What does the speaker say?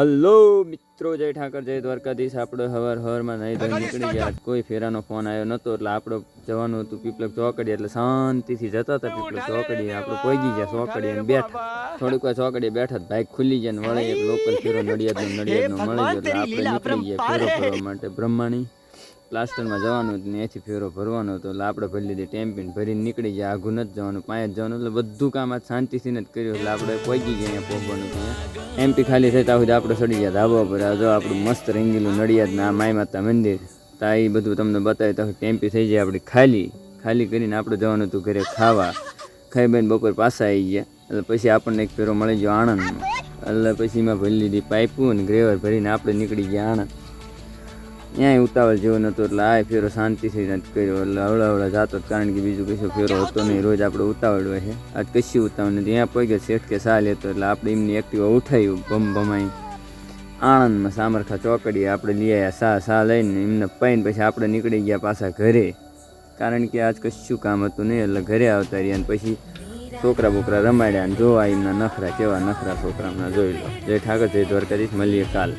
Hello મિત્રો, જય ઠાકર, જય દ્વારકાધીશ. આપણે હવારમાં નહીં ધોઈ નીકળી ગયા. કોઈ ફેરાનો ફોન આવ્યો નહોતો એટલે આપણે જવાનું હતું પીપલક ચોકડી. એટલે શાંતિથી જતા હતા પીપલક ચોકડી. આપણે પહોંચી ગયા ચોકડી અને બેઠા. થોડીક વાર ચોકડી બેઠા બાઇક ખુલ્લી જાય ને વળે એક લોકલ ફેરો નડિયાદનો મળી ગયો. એટલે આપણે નીકળી ગયા ફેરો ભરવા માટે. બ્રહ્માણી પ્લાસ્ટરમાં જવાનું હતું ને એથી ફેરો ભરવાનો હતો. એટલે આપણે ભરી લીધી ટેમ્પીને ભરીને નીકળી ગયા. આઘું નથી જવાનું, પાંચ જ જવાનું. એટલે બધું કામ આજ શાંતિથી નથી કર્યું. એટલે આપણે પહોંચી ગયા અહીંયા પહોંચવાનું ત્યાં એમપી ખાલી થઈ ત્યાં સુધી આપણે ચડી ગયા ધાબા પર. જો આપણું મસ્ત રંગીલું નડિયાદના માઈ માતા મંદિર તા એ બધું તમને બતાવી તો ટેમ્પી થઈ જાય આપણી ખાલી કરીને આપણે જવાનું હતું ઘરે ખાવા. ખાઈ બેન બપોર પાછા આવી ગયા. એટલે પછી આપણને એક ફેરો મળી ગયો આણંદમાં. એટલે પછી એમાં ભરી લીધી પાઇપું અને ગ્રેવર ભરીને આપણે નીકળી ગયા આણંદ. ત્યાંય ઉતાવળ જેવો નહોતો એટલે આ ફેરો શાંતિથી નથી કર્યો. એટલે હવળા જાતો જ, કારણ કે બીજું કશો ફેરો હતો નહીં. રોજ આપણે ઉતાવળ હોય છે, આજ કશી ઉતાવળ નથી. ત્યાં પહોંચી ગયો શેઠ કે સા લેતો એટલે આપણે એમની એક્ટિવા ઉઠાવ્યું ભમાઈ આણંદમાં સામરખા ચોકડીએ આપણે લઈ આવ્યા સા લઈને એમને પાઈને પછી આપણે નીકળી ગયા પાછા ઘરે, કારણ કે આજ કશું કામ હતું નહીં. એટલે ઘરે આવતા રહ્યા અને પછી છોકરા બોકરા રમાડ્યા અને જોવા એમના નખરા કેવા નખરા છોકરાના જોઈ લો. જય ઠાકર, જય દ્વારકાધીશ. મળીએ કાલ.